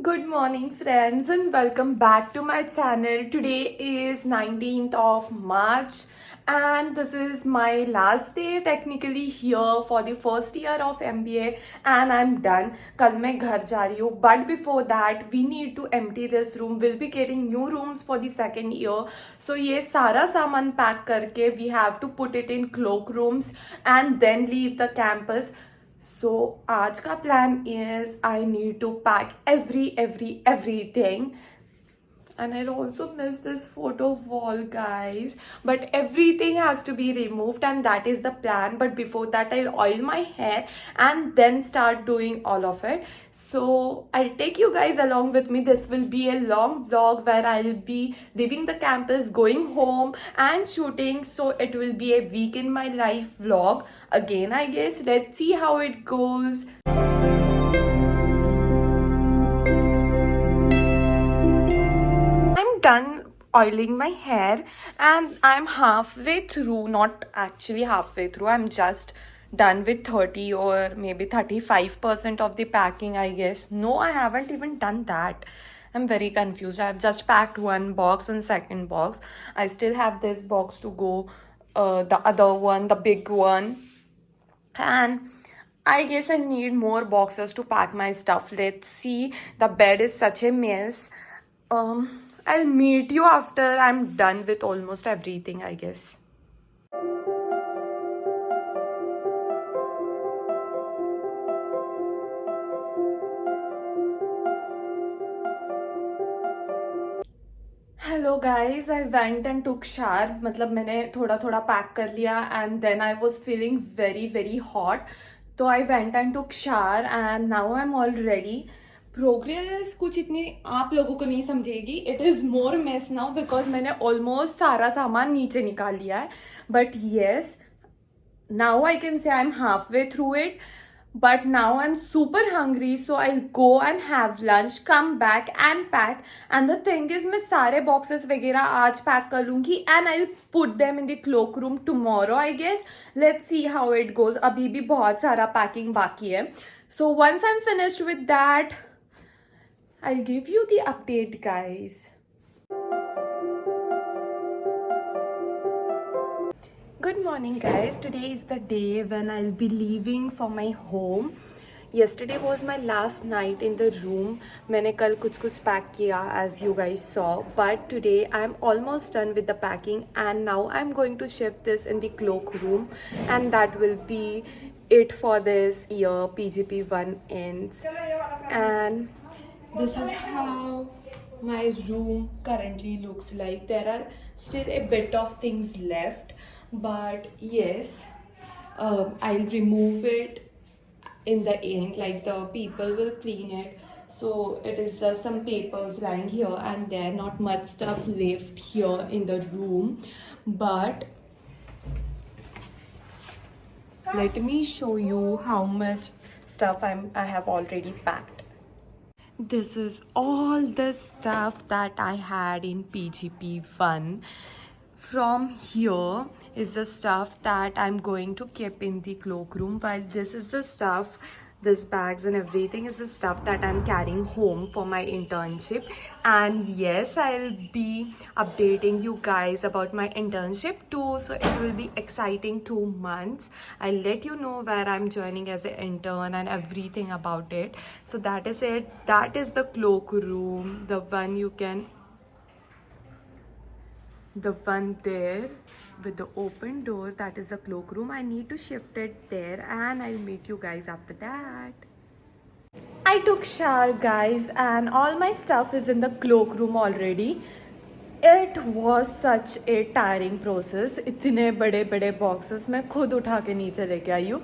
Good morning friends and welcome back to my channel. Today is 19th of March and this is my last day technically here for the first year of MBA and I'm done. कल मैं घर जा रही हूँ but before that we need to empty this room. We'll be getting new rooms for the second year. So ये सारा सामान pack करके we have to put it in cloakrooms and then leave the campus. So आज का plan is I need to pack everything. And I'll also miss this photo wall, guys. But everything has to be removed, and that is the plan. But before that, I'll oil my hair and then start doing all of it. So I'll take you guys along with me. This will be a long vlog where I'll be leaving the campus, going home, and shooting. So it will be a week in my life vlog again, I guess. Let's see how it goes. Done oiling my hair and I'm halfway through, not actually halfway through, I'm just done with 30 or maybe 35% of the packing, I guess. No, I haven't even done that. I'm very confused. I've just packed one box and second box. I still have this box to go, the other one, the big one. And I guess I need more boxes to pack my stuff. Let's see. The bed is such a mess. I'll meet you after I'm done with almost everything, I guess. Hello guys, I went and took shower. मतलब मैंने थोड़ा थोड़ा pack कर लिया and then I was feeling very hot. तो I went and took shower and now I'm all ready. Progress कुछ इतनी आप लोगों को नहीं समझेगी. It is more mess now because मैंने ऑलमोस्ट सारा सामान नीचे निकाल लिया है. But yes, now I can say I am half way through it. But now I'm super hungry, so I'll go and have lunch, come back and pack. And the thing is, मैं सारे boxes वगैरह आज pack कर लूँगी and I'll put them in the cloakroom tomorrow, I guess. Let's see how it goes. अभी भी बहुत सारा packing बाकी है. So once I'm finished with that, I'll give you the update, guys. Good morning, guys. Today is the day when I'll be leaving for my home. Yesterday was my last night in the room. मैंने कल कुछ pack किया, as you guys saw. But today I'm almost done with the packing and now I'm going to shift this in the cloakroom and that will be it for this year. PGP1 ends. And this is how my room currently looks like. There are still a bit of things left, but yes, I'll remove it in the end. Like the people will clean it, so it is just some papers lying here and there, not much stuff left here in the room. But let me show you how much stuff I have already packed. This is all the stuff that I had in PGP1. From here is the stuff that I'm going to keep in the cloakroom, while this is the stuff, this bags and everything is the stuff that I'm carrying home for my internship. And yes, I'll be updating you guys about my internship too, so it will be exciting 2 months. I'll let you know where I'm joining as an intern and everything about it. So that is it. That is the cloakroom, the one there with the open door. That is the cloakroom. I need to shift it there and I'll meet you guys after that. I took shower, guys, and all my stuff is in the cloakroom already. It was such a tiring process. इतने बड़े boxes मैं खुद उठा के नीचे लेके आई हूँ.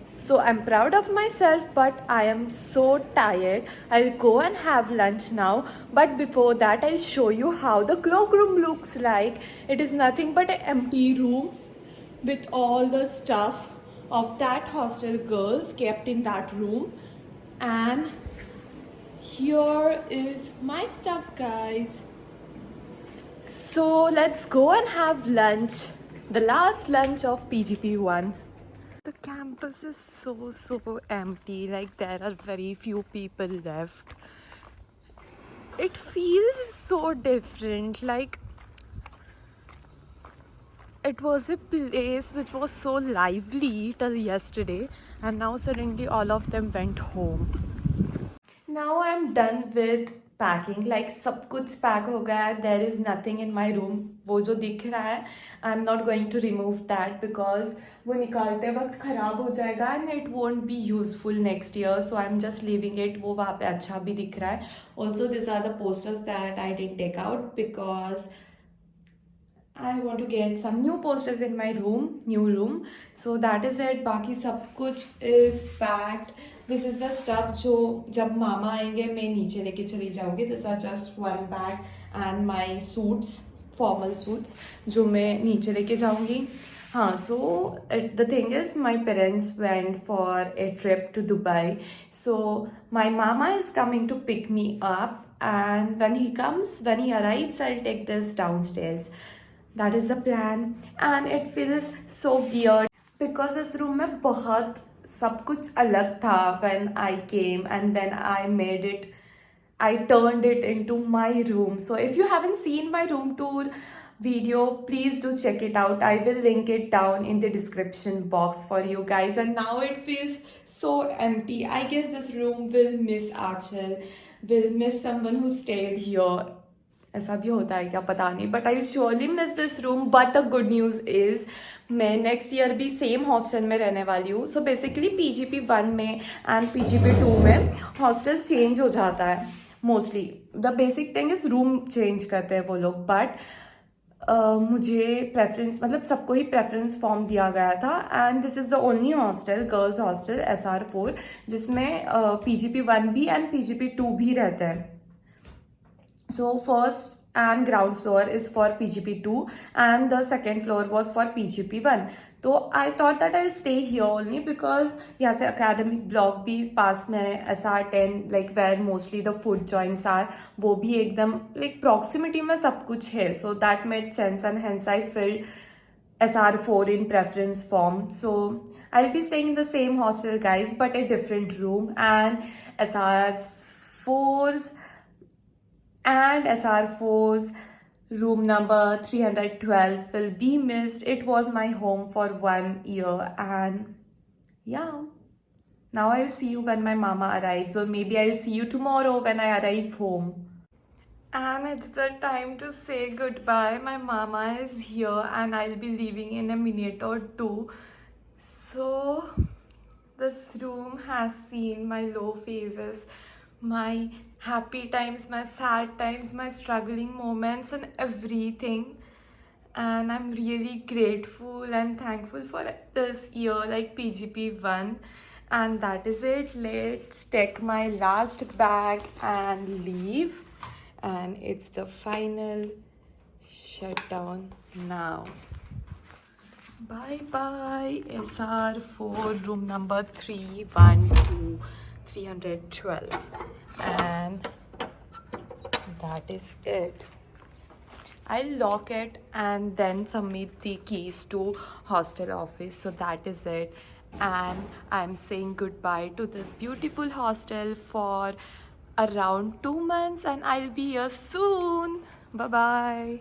So I'm proud of myself, but I am so tired. I'll go and have lunch now. But before that, I'll show you how the cloakroom looks like. It is nothing but an empty room with all the stuff of that hostel girls kept in that room. And here is my stuff, guys. So let's go and have lunch. The last lunch of PGP1. The campus is so empty. Like there are very few people left. it feels so different. Like, it was a place which was so lively till yesterday, and now suddenly all of them went home. Now I'm done with packing. Like, सब कुछ pack हो गया है. There is nothing in my room. वो जो दिख रहा है, I'm not going to remove that because वो निकालते वक्त ख़राब हो जाएगा and it won't be useful next year. So I'm just leaving it. वो वहाँ पे अच्छा भी दिख रहा है. Also, these are the posters that I didn't take out because I want to get some new posters in my room, new room. So that is it. बाकी सब कुछ is packed. This is the stuff जो जब मामा आएंगे मैं नीचे लेके चली जाऊँगी. These are just one bag and my suits, formal suits जो मैं नीचे लेके जाऊँगी. हाँ, so the thing is my parents went for a trip to Dubai. So my mama is coming to pick me up, and when he arrives, I'll take this downstairs. That is the plan, and it feels so weird because इस room में बहुत सब कुछ अलग था when I came, and then I turned it into my room. So if you haven't seen my room tour video, please do check it out. I will link it down in the description box for you guys. And now it feels so empty. I guess this room will miss Achal, will miss someone who stayed here. ऐसा भी होता है क्या पता नहीं, but I surely miss this room. But the good news is मैं next year भी same hostel में रहने वाली हूँ. सो बेसिकली PGP1 में एंड PGP2 में हॉस्टल चेंज हो जाता है mostly. The basic thing is room change करते हैं वो लोग, बट मुझे प्रेफरेंस, मतलब सबको ही प्रेफरेंस फॉर्म दिया गया था. And this is the only hostel, girls hostel SR4, जिसमें PGP1 भी एंड PGP2 भी रहते हैं. So first and ground floor is for PGP2 and the second floor was for PGP1. तो I thought that I'll stay here only because यहाँ से academic block भी पास में है, SR10 like where mostly the food joints are, वो भी एकदम like proximity में सब कुछ है. So that made sense and hence I filled SR4 in preference form. So I'll be staying in the same hostel guys, but a different room, and SR4's room number 312 will be missed. It was my home for 1 year, and yeah, now I'll see you when my mama arrives, or maybe I'll see you tomorrow when I arrive home. And it's the time to say goodbye. My mama is here and I'll be leaving in a minute or two. So this room has seen my low phases, my happy times, my sad times, my struggling moments, and everything. And I'm really grateful and thankful for this year, like PGP1. And that is it. Let's take my last bag and leave. And it's the final shutdown now. Bye bye, SR4, room number 312, 312. And that is it. I'll lock it and then submit the keys to hostel office. So that is it. And I'm saying goodbye to this beautiful hostel for around 2 months, and I'll be here soon. Bye bye.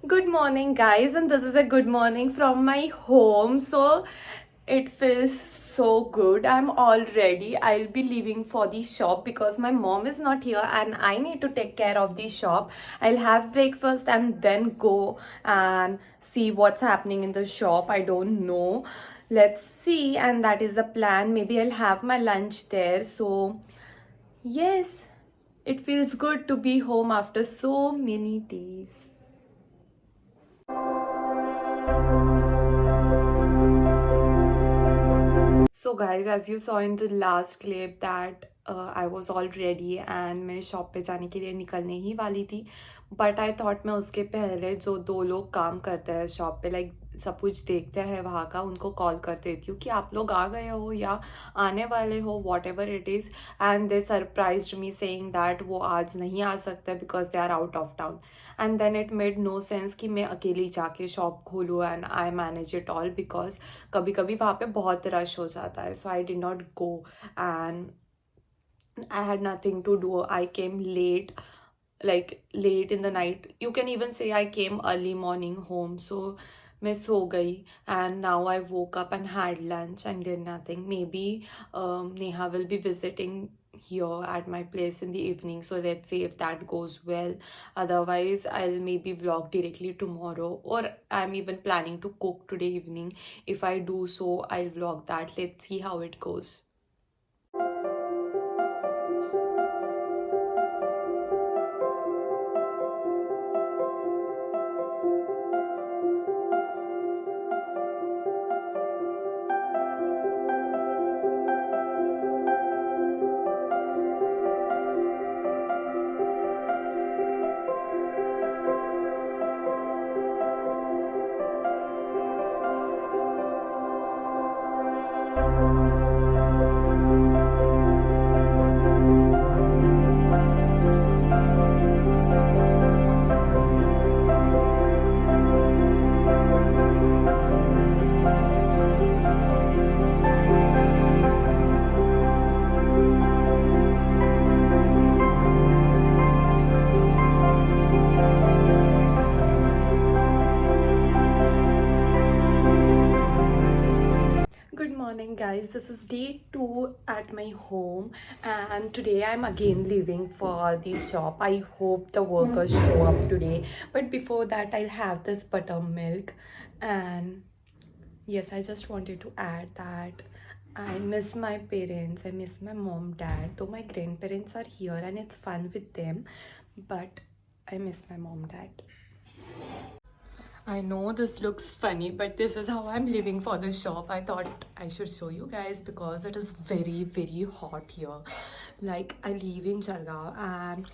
Good morning guys, and this is a good morning from my home. So it feels so good. I'm all ready. I'll be leaving for the shop because my mom is not here and I need to take care of the shop. I'll have breakfast and then go and see what's happening in the shop. I don't know. Let's see. And that is the plan. Maybe I'll have my lunch there. So yes, it feels good to be home after so many days. So guys, as you saw in the last clip that I was all ready and मैं shop पे जाने के लिए निकलने ही वाली थी, but I thought मैं उसके पहले जो 2 लोग काम करते हैं शॉप पे, लाइक सब कुछ देखते हैं वहाँ का, उनको कॉल कर देती हूँ कि आप लोग आ गए हो या आने वाले हो, whatever it is. And they surprised me saying that वो आज नहीं आ सकते because they are out of town. And then it made no sense कि मैं अकेली जाके शॉप खोलूँ and I manage it all because कभी कभी वहाँ पे बहुत रश हो जाता है. So I did not go. And I had nothing to do. I came late, like late in the night. You can even say I came early morning home. So मैं सो गई, and now I woke up and had lunch and did nothing. Maybe Neha will be visiting here at my place in the evening. So let's see if that goes well. Otherwise, I'll maybe vlog directly tomorrow, or I'm even planning to cook today evening. If I do so, I'll vlog that. Let's see how it goes. Good morning, guys. This is day 2 at my home, and today I'm again leaving for the shop. I hope the workers show up today, but before that, I'll have this buttermilk. And yes, I just wanted to add that I miss my parents. I miss my mom, dad. Though my grandparents are here and it's fun with them, but I miss my mom, dad. I know this looks funny, but this is how I'm living for the shop. I thought I should show you guys because it is very, very hot here. Like, I live in Jalgaon and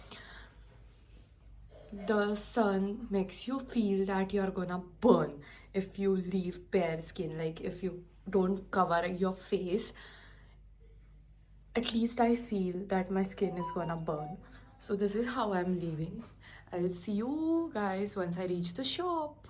the sun makes you feel that you're gonna burn if you leave bare skin. Like, if you don't cover your face, at least I feel that my skin is gonna burn. So, this is how I'm living. I'll see you guys once I reach the shop.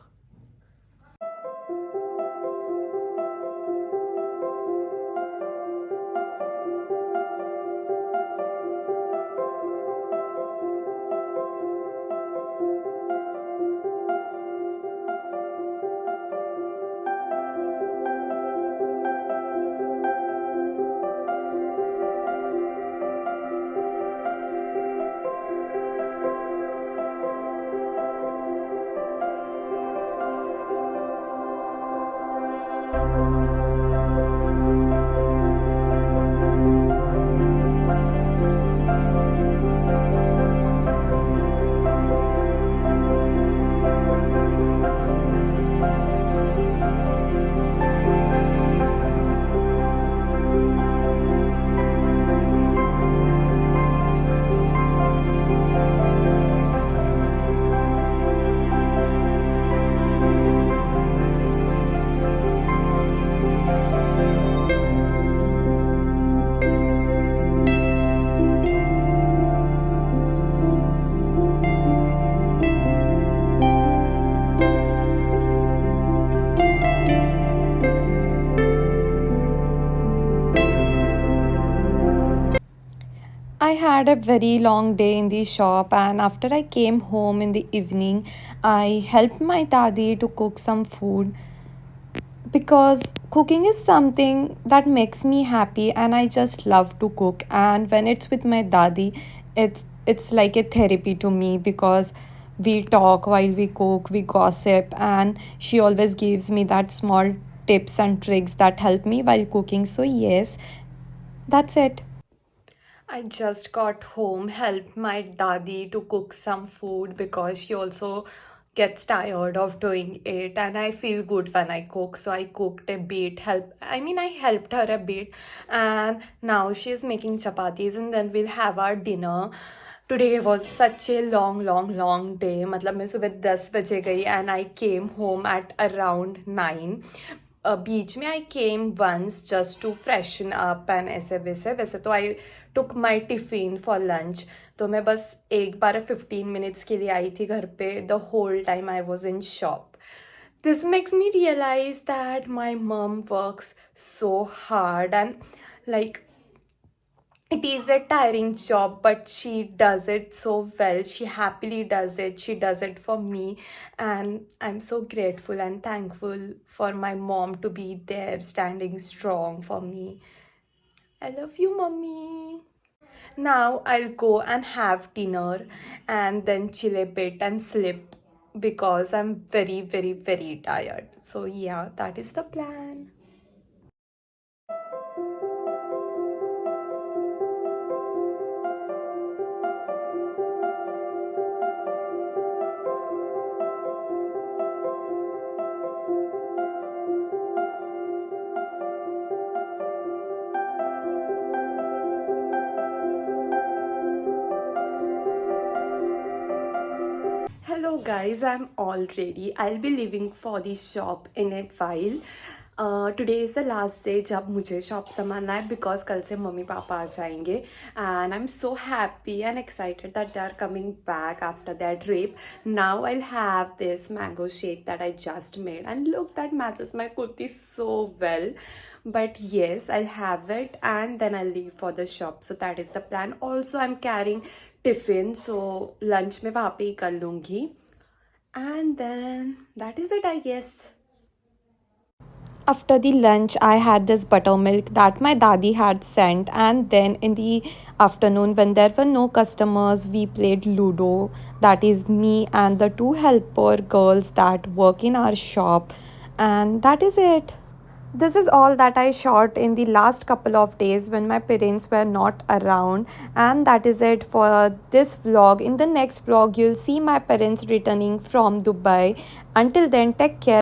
I had a very long day in the shop, and after I came home in the evening, I helped my dadi to cook some food because cooking is something that makes me happy and I just love to cook. And when it's with my dadi, it's like a therapy to me because we talk while we cook, we gossip, and she always gives me that small tips and tricks that help me while cooking. So yes, that's it. I just got home, helped my dadi to cook some food because she also gets tired of doing it, and I feel good when I cook. So I cooked a bit, I helped her a bit, and now she's making chapatis and then we'll have our dinner. Today was such a long day. मतलब मैं सुबह 10 बजे गई and I came home at around 9. बीच में I came once just to freshen up and ऐसे वैसे तो I took my tiffin for lunch. तो मैं बस एक बार 15 मिनट्स के लिए आई थी घर पे. The whole time I was in shop. This makes me realize that my mom works so hard, and like it is a tiring job, but she does it so well. She happily does it. She does it for me, and I'm so grateful and thankful for my mom to be there standing strong for me. I love you, mommy. Now I'll go and have dinner and then chill a bit and sleep because I'm very, very, very tired. So, yeah, that is the plan. Hello guys, I'm all ready. I'll be leaving for the shop in a while. Today is the last day जब मुझे shop संभालना है because कल से mummy papa आ जाएंगे and I'm so happy and excited that they are coming back after their trip. Now I'll have this mango shake that I just made and look, that matches my kurti so well. But yes, I'll have it and then I'll leave for the shop. So that is the plan. Also, I'm carrying tiffin, so lunch में वहाँ पे ही कर लूँगी. And then that is it, I guess. After the lunch, I had this buttermilk that my dadi had sent, and then in the afternoon, when there were no customers, we played Ludo. That is me and the two helper girls that work in our shop, and that is it. This is all that I shot in the last couple of days when my parents were not around, and that is it for this vlog. In the next vlog, you'll see my parents returning from Dubai. Until then, take care.